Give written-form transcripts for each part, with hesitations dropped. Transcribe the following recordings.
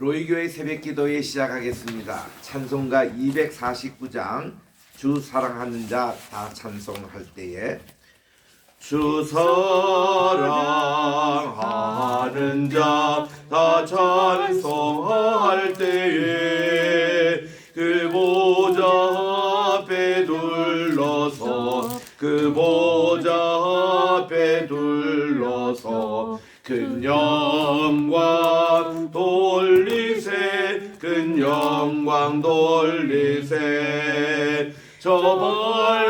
로이교회 새벽기도회 시작하겠습니다. 찬송가 249장 주 사랑하는 자 다 찬송할 때에 주 사랑하는 자 다 찬송할 때에 그 보좌 앞에 둘러서 그 보좌 앞에 둘러서 큰 영광 돌리세 큰 영광 돌리세 저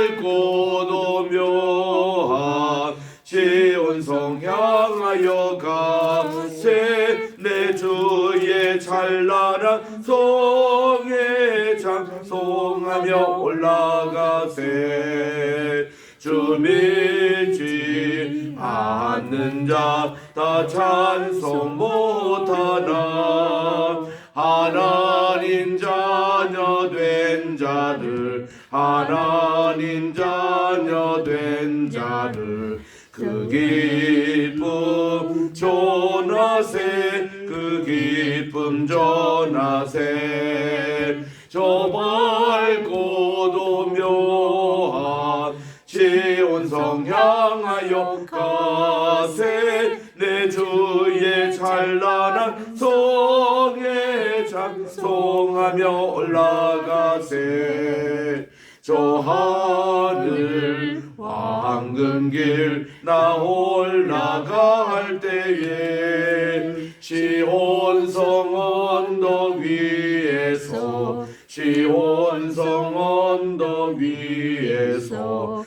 밝고도 묘한 시온성 향하여 가세 내 주의 찬란한 성에 찬송하며 올라가세 주 믿지 않는 자 다 찬송 못하나 하나님 자녀 된 자들 하나님 자녀 된 자들 그 기쁨 전하세 그 기쁨 전하세 저 밝고도 묘한 시온성 향하여 가세 내 주의 찬란한 성에 찬송하며 올라가세 저 하늘 황금길 나 올라갈 때에 시온성 언덕 위에서 시온성 언덕 위에서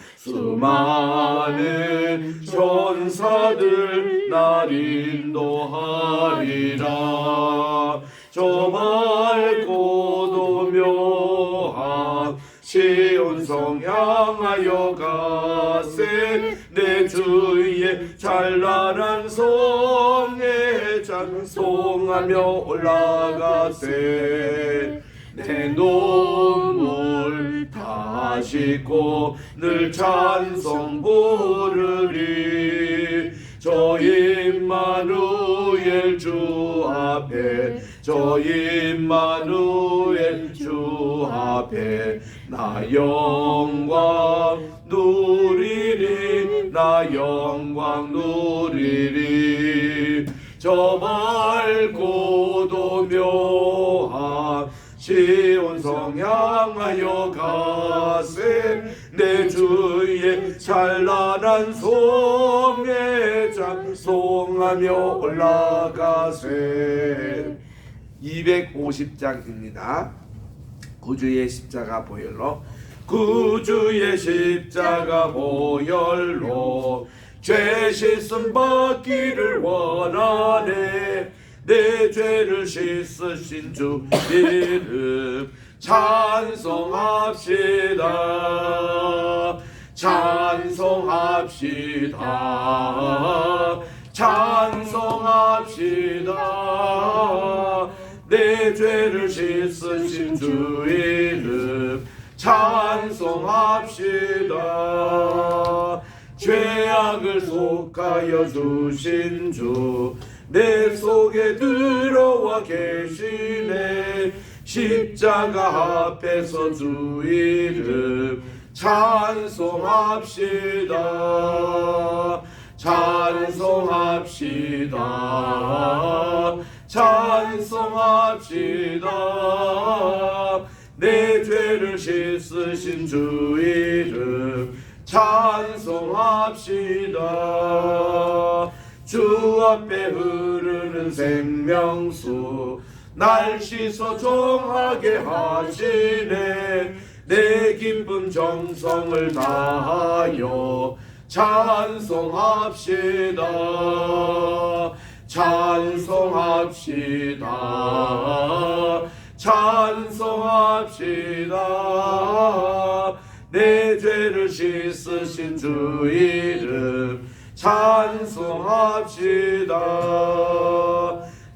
수많은 천사들 날 인도하리라 저 밝고도 묘한 시온성 향하여 가세 내 주의 찬란한 성에 찬송하며 올라가세 내 눈물 다 씻고 늘 찬송 부르리 저 임마누엘 주 앞에 저 임마누엘 주 앞에 나 영광 누리리 나 영광 누리리 저 밝고도 묘한 시온성 향하여 가세 내 주의 찬란한 성에 찬송하며 올라가세 250장입니다. 구주의 십자가 보혈로 구주의 십자가 보혈로 죄 씻음 받기를 원하네 내 죄를 씻으신 주 이름 찬송합시다 찬송합시다 찬송합시다 내 죄를 씻으신 주 이름 찬송합시다 죄악을 속하여 주신 주 내 속에 들어와 계시네 십자가 앞에서 주 이름 찬송합시다 찬송합시다 찬송합시다 내 죄를 씻으신 주 이름 찬송합시다 주 앞에 흐르는 생명수 날 씻어 정하게 하시네 내 기쁨 정성을 다하여 찬송합시다 찬송합시다 찬송합시다 내 죄를 씻으신 주 이름 찬송합시다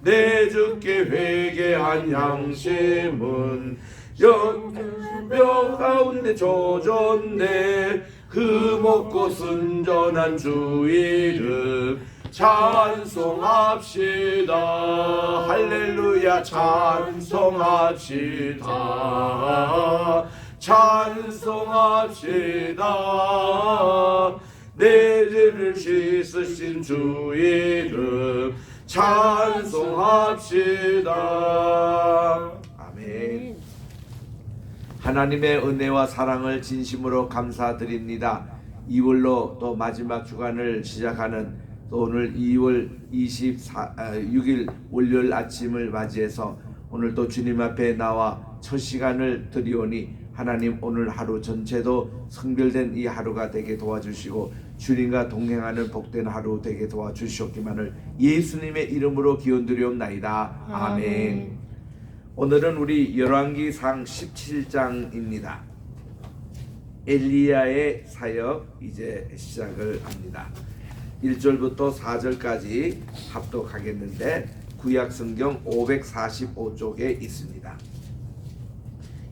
내 주께 회개한 양심은 뼈 가운데 젖었네 그 먹고 순전한 주 이름 찬송합시다. 할렐루야 찬송합시다. 찬송합시다. 내 죄를 씻으신 주 이름 찬송합시다. 아멘. 하나님의 은혜와 사랑을 진심으로 감사드립니다. 2월로 또 마지막 주간을 시작하는 또 오늘 2월 6일 월요일 아침을 맞이해서 오늘 또 주님 앞에 나와 첫 시간을 드리오니 하나님 오늘 하루 전체도 성별된 이 하루가 되게 도와주시고 주님과 동행하는 복된 하루 되게 도와주시옵기만을 예수님의 이름으로 기원드리옵나이다. 아멘. 오늘은 우리 열왕기상 17장입니다. 엘리야의 사역 이제 시작을 합니다. 1절부터 4절까지 합독하겠는데 구약성경 545쪽에 있습니다.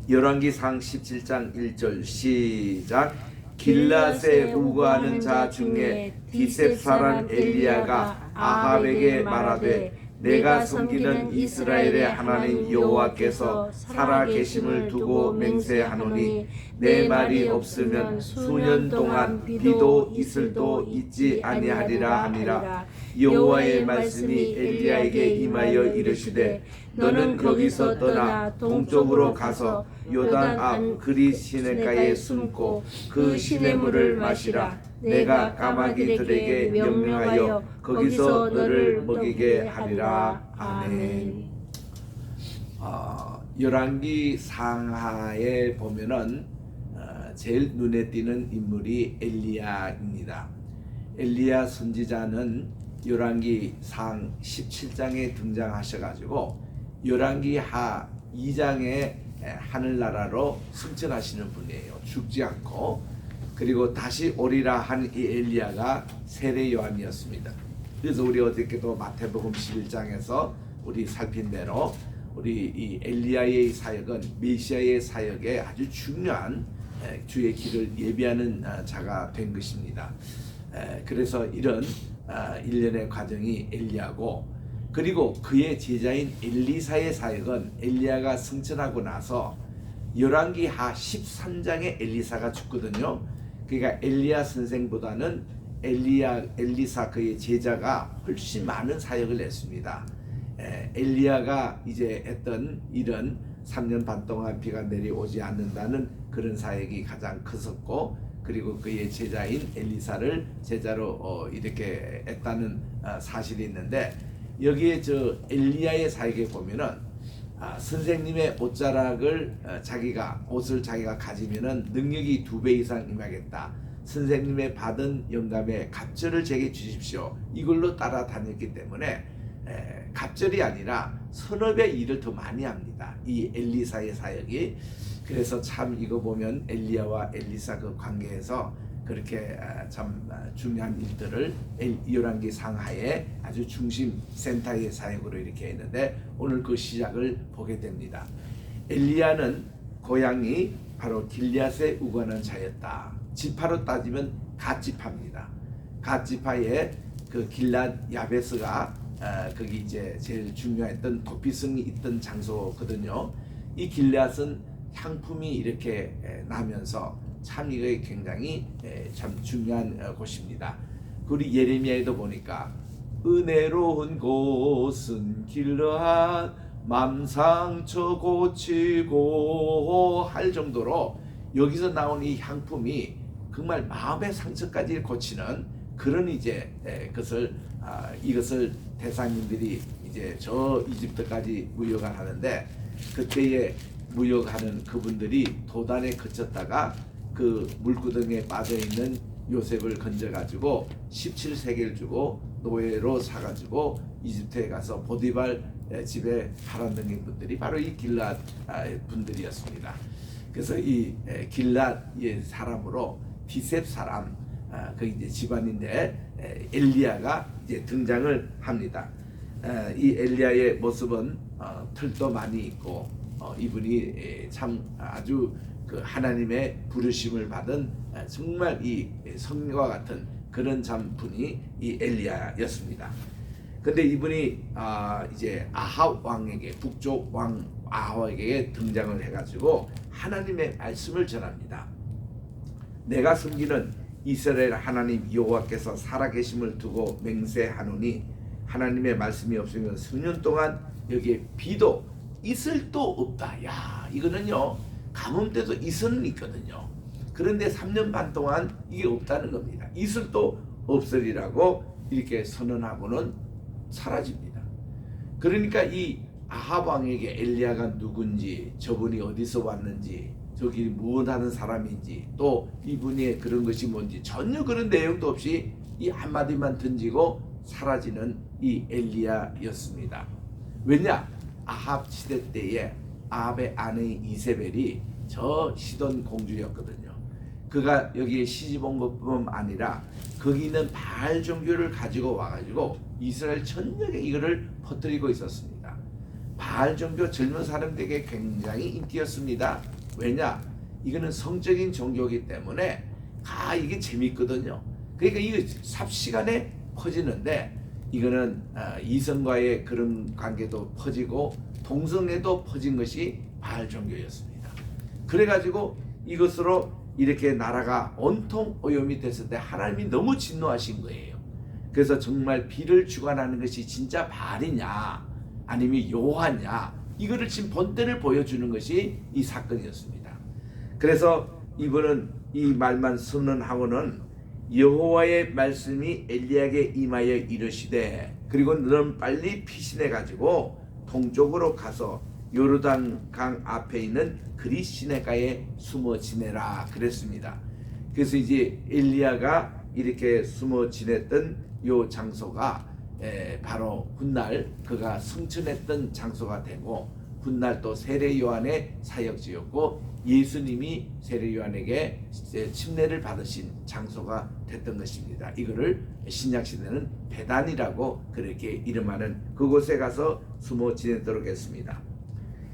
열왕기상 17장 1절 시작. 길앗에 우거하는 자 중에 디셉 사람 엘리야가 아합에게 말하되 내가 섬기는 이스라엘의 하나님 여호와께서 살아계심을 두고 맹세하노니 내 말이 없으면 수년 동안 비도 이슬도 있지 아니하리라 하니라. 여호와의 말씀이 엘리야에게 임하여 이르시되 너는 거기서 떠나 동쪽으로 가서 요단 앞 그리 시냇가에 숨고 그 시냇물을 마시라. 내가 까마귀들에게 명령하여 거기서 너를 먹이게 하리라. 아멘. 열왕기 상하에 보면은 제일 눈에 띄는 인물이 엘리야입니다. 엘리야 선지자는 열왕기 상 17장에 등장하셔가지고 열왕기 하 2장에 하늘나라로 승천하시는 분이에요. 죽지 않고. 그리고 다시 오리라 한 이 엘리야가 세례 요한이었습니다. 그래서 우리 어저께도 마태복음 11장에서 우리 살핀 대로 우리 이 엘리야의 사역은 메시아의 사역에 아주 중요한 주의 길을 예비하는 자가 된 것입니다. 그래서 이런 일련의 과정이 엘리야고, 그리고 그의 제자인 엘리사의 사역은 엘리야가 승천하고 나서 열왕기 하 13장에 엘리사가 죽거든요. 그러니까 엘리야 선생보다는 엘리사 그의 제자가 훨씬 많은 사역을 했습니다. 엘리야가 이제 했던 일은 3년 반 동안 비가 내려오지 않는다는 그런 사역이 가장 컸었고, 그리고 그의 제자인 엘리사를 제자로 이렇게 했다는 사실이 있는데, 여기에 저 엘리야의 사역에 보면은 선생님의 옷자락을 옷을 자기가 가지면은 능력이 2배 이상 임하겠다. 선생님의 받은 영감에 갑절을 제게 주십시오. 이걸로 따라다녔기 때문에 갑절이 아니라 서너 배 일을 더 많이 합니다. 이 엘리사의 사역이. 그래서 참 이거 보면 엘리야와 엘리사 그 관계에서 그렇게 참 중요한 일들을 열왕기 상하의 아주 중심 센터의 사역으로 이렇게 했는데, 오늘 그 시작을 보게 됩니다. 엘리야는 고향이 바로 길앗에 우거하는 자였다. 지파로 따지면 갓지파입니다. 갓지파의 그 길앗 야베스가 거기 이제 제일 중요했던 도피성이 있던 장소거든요. 이 길앗은 향품이 이렇게 나면서 참 이게 굉장히 참 중요한 곳입니다. 우리 예레미야에도 보니까 은혜로운 곳은 길앗 맘상처 고치고 할 정도로 여기서 나온 이 향품이 정말 마음의 상처까지 고치는 그런 이제 이것을 대상인들이 이제 저 이집트까지 무역을 하는데, 그때에 무역하는 그분들이 도단에 그쳤다가 그 물구덩이에 빠져있는 요셉을 건져가지고 17세겔 주고 노예로 사가지고 이집트에 가서 보디발 집에 팔아넘긴 분들이 바로 이 길앗 분들이었습니다. 그래서 이 길앗의 사람으로 디셉 사람 그 이제 집안인데 엘리야가 이제 등장을 합니다. 이 엘리야의 모습은 털도 많이 있고 이분이 참 아주 그 하나님의 부르심을 받은 정말 이 성과 같은 그런 참 분이 이 엘리야였습니다. 근데 이분이 이제 아합 왕에게, 북쪽 왕 아합에게 등장을 해가지고 하나님의 말씀을 전합니다. 내가 섬기는 이스라엘 하나님 여호와께서 살아계심을 두고 맹세하노니 하나님의 말씀이 없으면 수년 동안 여기에 비도 이슬도 없다. 야, 이거는요 가뭄 때도 이슬은 있거든요. 그런데 3년 반 동안 이게 없다는 겁니다. 이슬도 없으리라고 이렇게 선언하고는 사라집니다. 그러니까 이 아합 왕에게 엘리야가 누군지, 저분이 어디서 왔는지, 저기 무엇하는 사람인지, 또 이분의 그런 것이 뭔지 전혀 그런 내용도 없이 이 한마디만 던지고 사라지는 이 엘리야였습니다. 왜냐? 아합 시대 때에 아합의 아내 이세벨이 저 시돈 공주였거든요. 그가 여기에 시집 온 것뿐만 아니라 거기 있는 바알 종교를 가지고 와가지고 이스라엘 전역에 이거를 퍼뜨리고 있었습니다. 바알 종교 젊은 사람들에게 굉장히 인기였습니다. 왜냐? 이거는 성적인 종교이기 때문에 이게 재밌거든요. 그러니까 이거 삽시간에 퍼지는데 이거는 이성과의 그런 관계도 퍼지고 동성애도 퍼진 것이 바알 종교였습니다. 그래가지고 이것으로 이렇게 나라가 온통 오염이 됐을 때 하나님이 너무 진노하신 거예요. 그래서 정말 비를 주관하는 것이 진짜 바알이냐 아니면 여호와냐, 이거를 지금 본때를 보여주는 것이 이 사건이었습니다. 그래서 이분은 이 말만 선언하고는 여호와의 말씀이 엘리야에게 임하여 이르시되, 그리고 너는 빨리 피신해 가지고 동쪽으로 가서 요르단 강 앞에 있는 그리 시내가에 숨어 지내라 그랬습니다. 그래서 이제 엘리야가 이렇게 숨어 지냈던 요 장소가 바로 훗날 그가 승천했던 장소가 되고, 훗날 또 세례 요한의 사역지였고 예수님이 세례 요한에게 침례를 받으신 장소가 됐던 것입니다. 이거를 신약 시대는 베단이라고 그렇게 이름하는 그곳에 가서 숨어 지내도록 했습니다.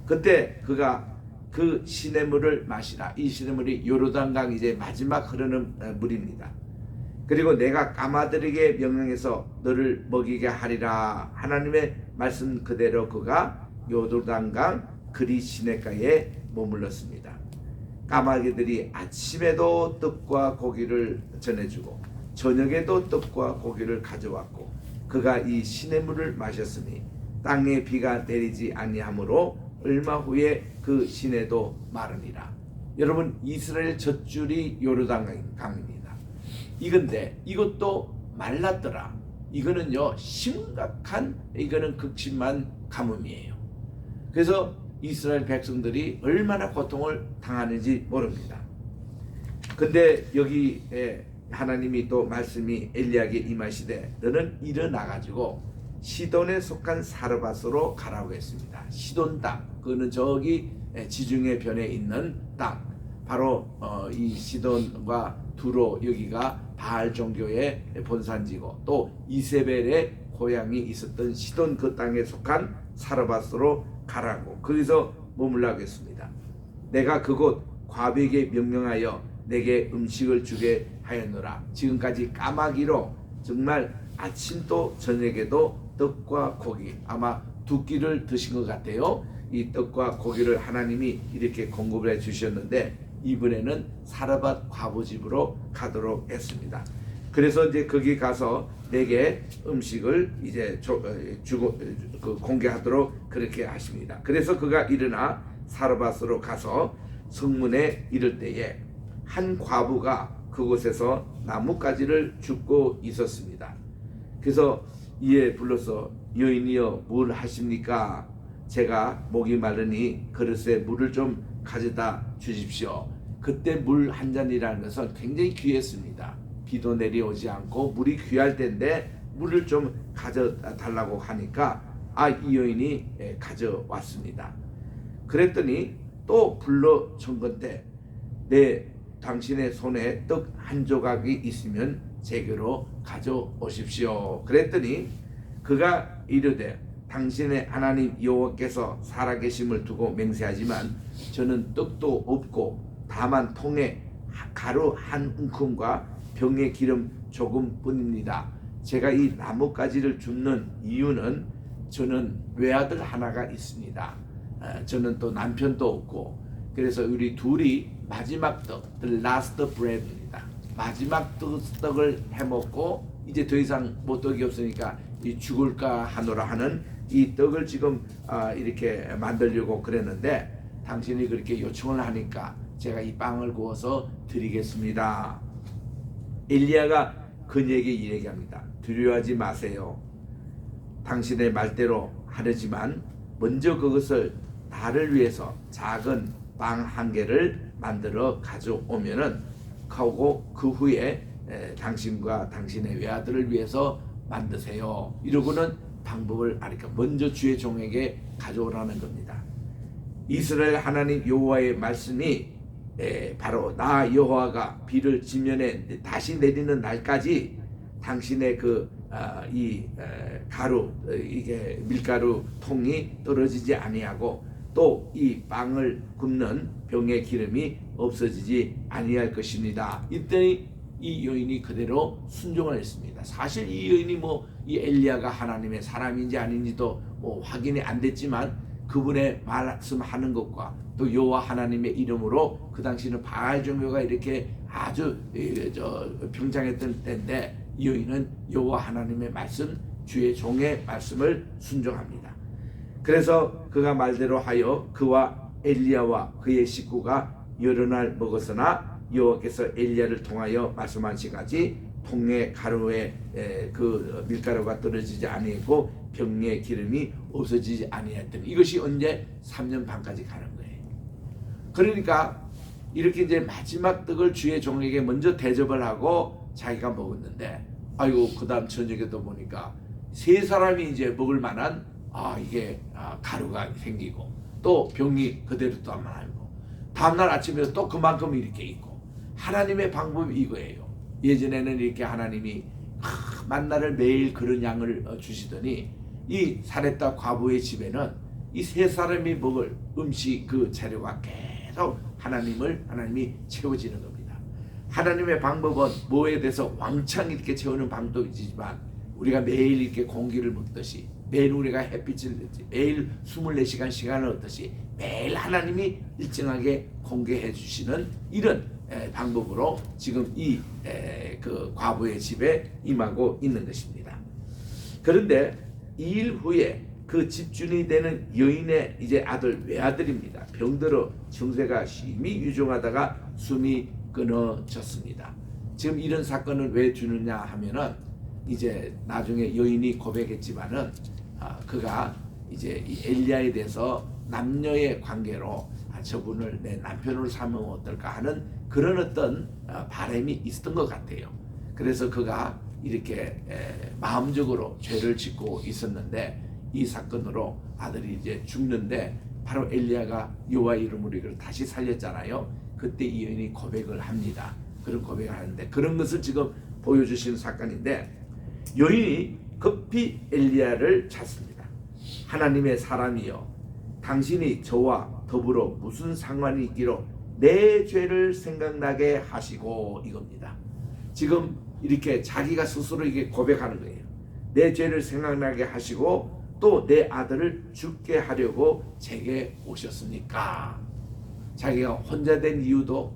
그때 그가 그 시냇물을 마시라. 이 시냇물이 요르단강 이제 마지막 흐르는 물입니다. 그리고 내가 까마들에게 명령해서 너를 먹이게 하리라. 하나님의 말씀 그대로 그가 요르단강 그리 시냇가에 머물렀습니다. 까마귀들이 아침에도 떡과 고기를 전해주고 저녁에도 떡과 고기를 가져왔고, 그가 이 시냇물을 마셨으니 땅에 비가 내리지 아니하므로 얼마 후에 그 시내도 마르니라. 여러분, 이스라엘 젖줄이 요르단강입니다. 이건데 이것도 말랐더라. 이거는요 심각한, 이거는 극심한 가뭄이에요. 그래서 이스라엘 백성들이 얼마나 고통을 당하는지 모릅니다. 근데 여기에 하나님이 또 말씀이 엘리야에게 임하시되 너는 일어나가지고 시돈에 속한 사르밧으로 가라고 했습니다. 시돈 땅, 그거는 저기 지중해 변에 있는 땅, 바로 이 시돈과 두로, 여기가 바알 종교의 본산지고 또 이세벨의 고향이 있었던 시돈 그 땅에 속한 사르밧으로 가라고, 거기서 머물라고 했습니다. 내가 그곳 과비에게 명령하여 내게 음식을 주게 하였노라. 지금까지 까마귀로 정말 아침도 저녁에도 떡과 고기, 아마 두 끼를 드신 것 같아요. 이 떡과 고기를 하나님이 이렇게 공급을 해 주셨는데 이번에는 사르밧 과부집으로 가도록 했습니다. 그래서 이제 거기 가서 내게 음식을 이제 주고 공개하도록 그렇게 하십니다. 그래서 그가 일어나 사르밧으로 가서 성문에 이를 때에 한 과부가 그곳에서 나뭇가지를 줍고 있었습니다. 그래서 이에 불러서 여인이여 뭘 하십니까? 제가 목이 마르니 그릇에 물을 좀 가져다 주십시오. 그때 물 한 잔이라는 것은 굉장히 귀했습니다. 비도 내려오지 않고 물이 귀할 때인데 물을 좀 가져달라고 하니까 이 여인이 가져왔습니다. 그랬더니 또 불러 청건대 당신의 손에 떡 한 조각이 있으면 제게로 가져오십시오. 그랬더니 그가 이르되 당신의 하나님 여호와께서 살아계심을 두고 맹세하지만 저는 떡도 없고 다만 통에 가루 한 움큼과 병에 기름 조금뿐입니다. 제가 이 나뭇가지를 줍는 이유는 저는 외아들 하나가 있습니다. 저는 또 남편도 없고, 그래서 우리 둘이 마지막 떡, the last bread입니다. 마지막 떡을 해먹고 이제 더 이상 뭐 떡이 없으니까 이 죽을까 하노라 하는 이 떡을 지금 이렇게 만들려고 그랬는데, 당신이 그렇게 요청을 하니까 제가 이 빵을 구워서 드리겠습니다. 엘리야가 그녀에게 이야기합니다. 두려워하지 마세요. 당신의 말대로 하려지만 먼저 그것을 나를 위해서 작은 빵 한 개를 만들어 가져오면은 하고 그 후에 당신과 당신의 외아들을 위해서 만드세요. 이러고는 방법을 아니까 먼저 주의 종에게 가져오라는 겁니다. 이스라엘 하나님 여호와의 말씀이 바로 나 여호와가 비를 지면에 다시 내리는 날까지 당신의 이 가루, 이게 밀가루 통이 떨어지지 아니하고 또 이 빵을 굽는 병의 기름이 없어지지 아니할 것입니다. 이때 이 여인이 그대로 순종을 했습니다. 사실 이 여인이 이 엘리야가 하나님의 사람인지 아닌지도 확인이 안 됐지만 그분의 말씀하는 것과 또 여호와 하나님의 이름으로, 그 당시는 바알 종교가 이렇게 아주 평창했던 때인데, 이 여인은 여호와 하나님의 말씀, 주의 종의 말씀을 순종합니다. 그래서 그가 말대로 하여 그와 엘리야와 그의 식구가 여러 날 먹었으나 여호와께서 엘리야를 통하여 말씀하시기까지 통의 가루에 그 밀가루가 떨어지지 아니하고 병의 기름이 없어지지 아니했더니, 이것이 언제 3년 반까지 가는 거예요. 그러니까 이렇게 이제 마지막 떡을 주의 종에게 먼저 대접을 하고 자기가 먹었는데, 아이고 그 다음 저녁에도 보니까 세 사람이 이제 먹을 만한 이게 가루가 생기고 또 병이 그대로 또 안 나고, 다음날 아침에 또 그만큼 이렇게 있고. 하나님의 방법이 이거예요. 예전에는 이렇게 하나님이 만나를 매일 그런 양을 주시더니 이 사렙다 과부의 집에는 이 세 사람이 먹을 음식 그 재료가 계속 하나님이 채워지는 겁니다. 하나님의 방법은 뭐에 대해서 왕창 이렇게 채우는 방법이지만, 우리가 매일 이렇게 공기를 먹듯이, 매일 우리가 햇빛을 넣듯이, 매일 24시간 시간을 얻듯이 매일 하나님이 일정하게 공개해 주시는 이런 방법으로 지금 그 과부의 집에 임하고 있는 것입니다. 그런데 2일 후에 그 집주인이 되는 여인의 이제 외아들입니다. 병들어 증세가 심히 유중하다가 숨이 끊어졌습니다. 지금 이런 사건을 왜 주느냐 하면은, 이제 나중에 여인이 고백했지만은 그가 이제 이 엘리야에 대해서 남녀의 관계로 저분을 내 남편으로 삼으면 어떨까 하는 그런 어떤 바람이 있었던 것 같아요. 그래서 그가 이렇게 마음적으로 죄를 짓고 있었는데, 이 사건으로 아들이 이제 죽는데, 바로 엘리야가 여호와 이름으로 이걸 다시 살렸잖아요. 그때 이 여인이 고백을 합니다. 그런 고백을 하는데, 그런 것을 지금 보여주신 사건인데, 여인이 급히 엘리야를 찾습니다. 하나님의 사람이여, 당신이 저와 더불어 무슨 상관이 있기로 내 죄를 생각나게 하시고, 이겁니다. 지금 이렇게 자기가 스스로 이게 고백하는 거예요. 내 죄를 생각나게 하시고 또 내 아들을 죽게 하려고 제게 오셨습니까? 자기가 혼자 된 이유도,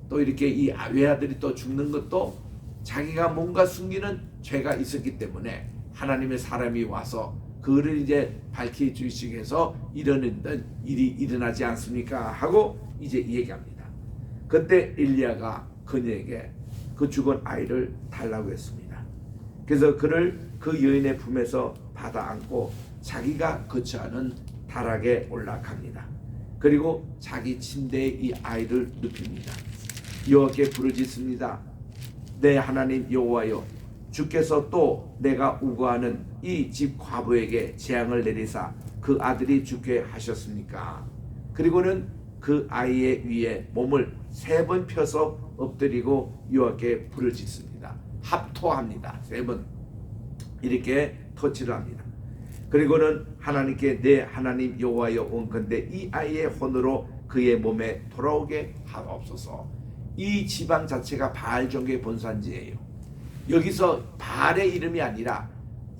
또 이렇게 이 외아들이 또 죽는 것도 자기가 뭔가 숨기는 죄가 있었기 때문에 하나님의 사람이 와서 그를 이제 밝히 주시기 위해서 이러는 일이 일어나지 않습니까? 하고 이제 얘기합니다. 그때 엘리야가 그녀에게 그 죽은 아이를 달라고 했습니다. 그래서 그를 그 여인의 품에서 받아 안고 자기가 거처하는 다락에 올라갑니다. 그리고 자기 침대에 이 아이를 눕힙니다. 여호와께 부르짖습니다. 내 하나님 여호와여, 주께서 또 내가 우거하는 이 집 과부에게 재앙을 내리사 그 아들이 죽게 하셨습니까? 그리고는 그 아이의 위에 몸을 3번 펴서 엎드리고 여호와께 부르짖습니다. 합토합니다. 3번 이렇게 터치를 합니다. 그리고는 하나님께 내 하나님 여호와여 원컨대 이 아이의 혼으로 그의 몸에 돌아오게 하옵소서. 이 지방 자체가 바알 종교의 본산지예요. 여기서 바알의 이름이 아니라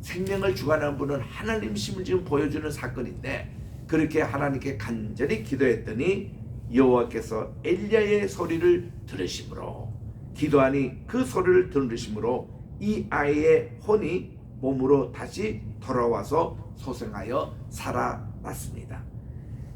생명을 주관하는 분은 하나님심을 지금 보여주는 사건인데, 그렇게 하나님께 간절히 기도했더니 여호와께서 엘리야의 소리를 들으심으로, 기도하니 그 소리를 들으심으로 이 아이의 혼이 몸으로 다시 돌아와서 소생하여 살아났습니다.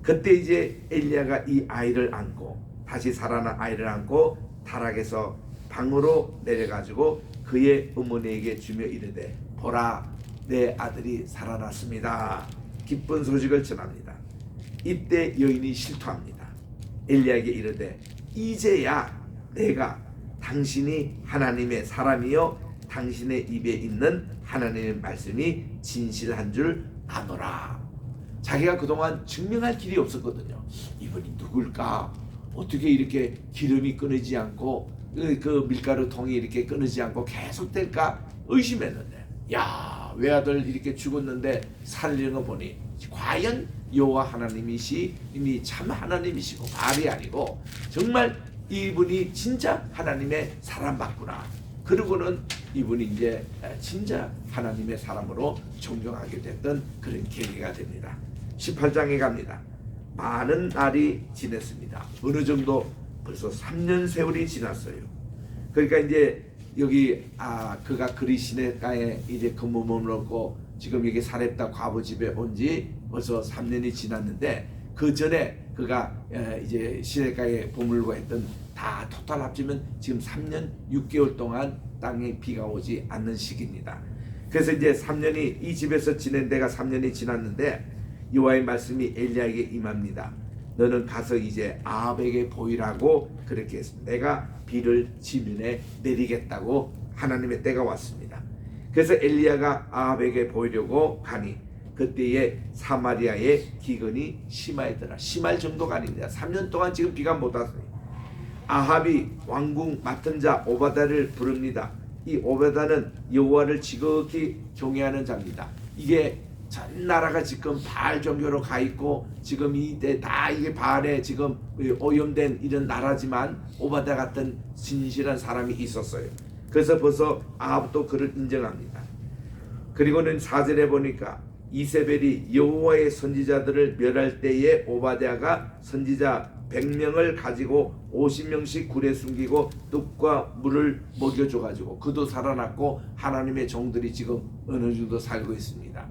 그때 이제 엘리야가 이 아이를 안고, 다시 살아난 아이를 안고 타락에서 방으로 내려가지고 그의 어머니에게 주며 이르되, 보라, 내 아들이 살아났습니다. 기쁜 소식을 전합니다. 이때 여인이 실토합니다. 엘리야에게 이르되, 이제야 내가 당신이 하나님의 사람이요 당신의 입에 있는 하나님의 말씀이 진실한 줄 아노라. 자기가 그동안 증명할 길이 없었거든요. 이분이 누굴까? 어떻게 이렇게 기름이 끊이지 않고 그 밀가루 통이 이렇게 끊이지 않고 계속될까 의심했는데, 야, 외아들 이렇게 죽었는데 살리는 거 보니 과연 여호와 하나님이시 참 하나님이시고 바알이 아니고 정말 이분이 진짜 하나님의 사람 맞구나. 그러고는 이분이 이제 진짜 하나님의 사람으로 존경하게 됐던 그런 계기가 됩니다. 18장에 갑니다. 많은 날이 지냈습니다. 어느 정도 벌써 3년 세월이 지났어요. 그러니까 이제 여기 그가 그리 시내가에 이제 근무 머물렀고 지금 여기 사렙다 과부 집에 온 지 벌써 3년이 지났는데, 그 전에 그가 이제 시내가에 머물고 했던 다 토탈 합치면 지금 3년 6개월 동안 땅에 비가 오지 않는 시기입니다. 그래서 이제 3년이 이 집에서 지낸 데가 3년이 지났는데 여호와의 말씀이 엘리야에게 임합니다. 너는 가서 이제 아합에게 보이라고 그렇게 했습니다. 내가 비를 지면에 내리겠다고 하나님의 때가 왔습니다. 그래서 엘리야가 아합에게 보이려고 가니 그때에 사마리아의 기근이 심하더라. 심할 정도가 아닙니다. 3년 동안 지금 비가 못 왔어요. 아합이 왕궁 맡은 자 오바다를 부릅니다. 이 오바다는 여호와를 지극히 경외하는 자입니다. 이게 전 나라가 지금 바알 종교로 가 있고 지금 이때 다 이게 바알에 지금 오염된 이런 나라지만 오바다 같은 진실한 사람이 있었어요. 그래서 벌써 아합도 그를 인정합니다. 그리고는 4절에 보니까 이세벨이 여호와의 선지자들을 멸할 때에 오바댜가 선지자 100명을 가지고 50명씩 굴에 숨기고 떡과 물을 먹여줘 가지고 그도 살아났고 하나님의 종들이 지금 어느 정도 살고 있습니다.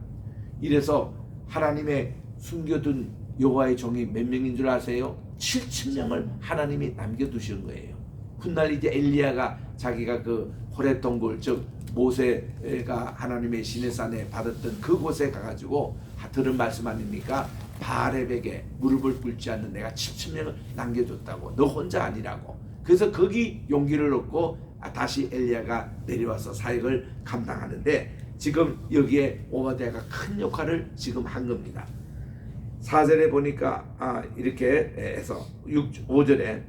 이래서 하나님의 숨겨둔 여호와의 종이 몇 명인 줄 아세요? 7,000명을 하나님이 남겨두신 거예요. 훗날 이제 엘리야가 자기가 그 호렙 동굴, 즉 모세가 하나님의 시내산에 받았던 그곳에 가가지고 들은 말씀 아닙니까? 바알에게 무릎을 꿇지 않는 내가 7,000명을 남겨줬다고, 너 혼자 아니라고. 그래서 거기 용기를 얻고 다시 엘리야가 내려와서 사역을 감당하는데, 지금 여기에 오바댜가 큰 역할을 지금 한 겁니다. 4절에 보니까 이렇게 해서 5절에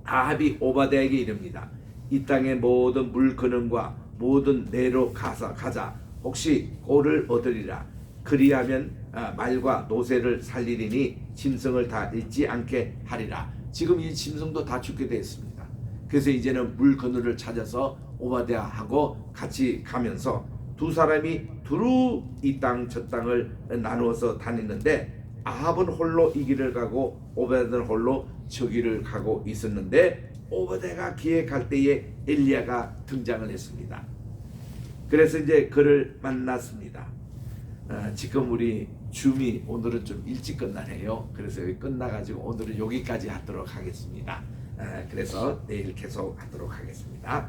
아합이 오바댜에게 이릅니다. 이 땅의 모든 물 근원과 모든 내로 가자. 혹시 꼴을 얻으리라. 그리하면 말과 노새를 살리리니 짐승을 다 잃지 않게 하리라. 지금 이 짐승도 다 죽게 되었습니다. 그래서 이제는 물 그늘을 찾아서 오바댜하고 같이 가면서 두 사람이 두루 이 땅 저 땅을 나누어서 다니는데, 아합은 홀로 이 길을 가고 오바댜는 홀로 저 길을 가고 있었는데, 오바댜가 길에 갈 때에 엘리야가 등장을 했습니다. 그래서 이제 그를 만났습니다. 지금 우리 줌이 오늘은 좀 일찍 끝나네요. 그래서 여기 끝나가지고 오늘은 여기까지 하도록 하겠습니다. 그래서 내일 계속 하도록 하겠습니다.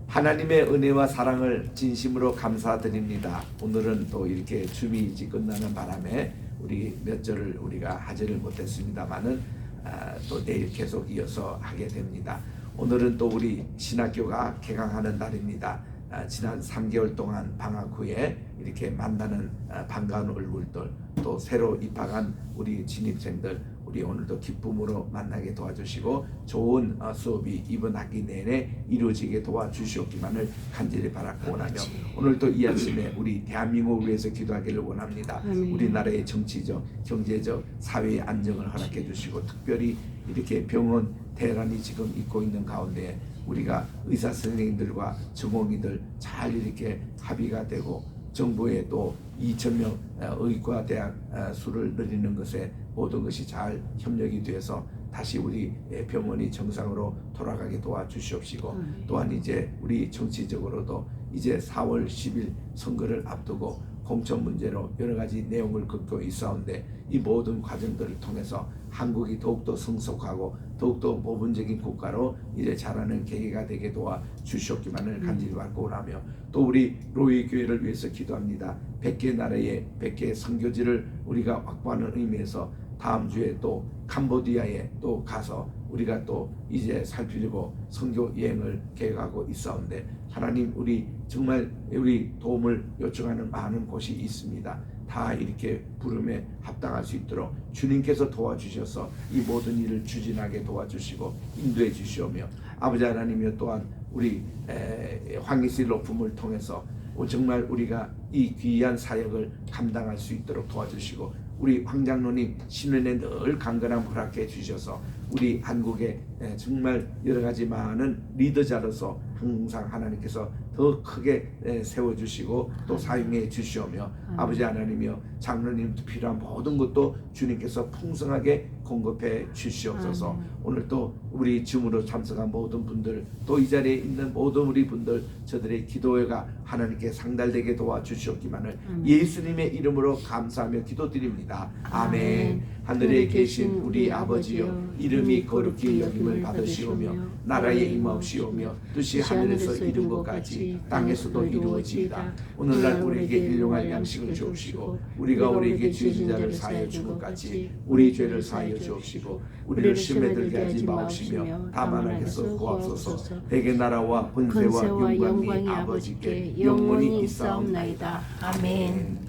하나님의 은혜와 사랑을 진심으로 감사드립니다. 오늘은 또 이렇게 줌이 일찍 끝나는 바람에 우리 몇 절을 우리가 하지를 못했습니다만은 또 내일 계속 이어서 하게 됩니다. 오늘은 또 우리 신학교가 개강하는 날입니다. 지난 3개월 동안 방학 후에 이렇게 만나는 반가운 얼굴들, 또 새로 입학한 우리 진입생들, 우리 오늘도 기쁨으로 만나게 도와주시고 좋은 수업이 이번 학기 내내 이루어지게 도와주시옵기만을 간절히 바라고 원하며 오늘도 이 아침에 우리 대한민국을 위해서 기도하기를 원합니다. 우리나라의 정치적, 경제적, 사회의 안정을 허락해 주시고 특별히 이렇게 병원 대란이 지금 있고 있는 가운데 우리가 의사 선생님들과 전공의들 잘 이렇게 합의가 되고 정부에 또 2,000명 의과대학 수를 늘리는 것에 모든 것이 잘 협력이 돼서 다시 우리 병원이 정상으로 돌아가게 도와주시옵시고 또한 이제 우리 정치적으로도 이제 4월 10일 선거를 앞두고 공천 문제로 여러 가지 내용을 긋고 있사온데 이 모든 과정들을 통해서 한국이 더욱더 성숙하고 더욱더 모범적인 국가로 이제 자라는 계기가 되게 도와 주시옵기만을 간절히 바라고 원하며 또 우리 로이 교회를 위해서 기도합니다. 100개 나라의 100개 선교지를 우리가 확보하는 의미에서 다음 주에 또 캄보디아에 또 가서 우리가 또 이제 살피려고 선교 여행을 계획하고 있사온데 하나님 우리 정말 우리 도움을 요청하는 많은 곳이 있습니다. 다 이렇게 부름에 합당할 수 있도록 주님께서 도와주셔서 이 모든 일을 추진하게 도와주시고 인도해 주시오며 아버지 하나님이여 또한 우리 황희실 높음을 통해서 정말 우리가 이 귀한 사역을 감당할 수 있도록 도와주시고 우리 황장로님 신년에 늘 강건함 허락해 주셔서 우리 한국에 정말 여러 가지 많은 리더자로서 항상 하나님께서 더 크게 세워주시고 또 사용해 주시오며 아버지 하나님이여 장로님도 필요한 모든 것도 주님께서 풍성하게 공급해 주시옵소서. 오늘 또 우리 줌으로 참석한 모든 분들 또 이 자리에 있는 모든 우리 분들 저들의 기도회가 하나님께 상달되게 도와주시옵기만을 예수님의 이름으로 감사하며 기도드립니다. 아멘. 하늘에 계신 우리 아버지여 이름이 거룩히 여김을 받으시오며 나라의 임하옵시오며 뜻이 하늘에서 이룬 것 같이 땅에서도 이루어지이다. 오늘날 우리에게 일용할 양식을 주옵시고 우리가 우리에게 죄진 자를 사하여 준 것 같이 우리 죄를 사하여 주옵시고 우리를 시험에 들게 하지 마옵시며 다만 악에서 구하옵소서. 대개 나라와 권세와 영광이 아버지께 영원히 있사옵나이다. 아멘.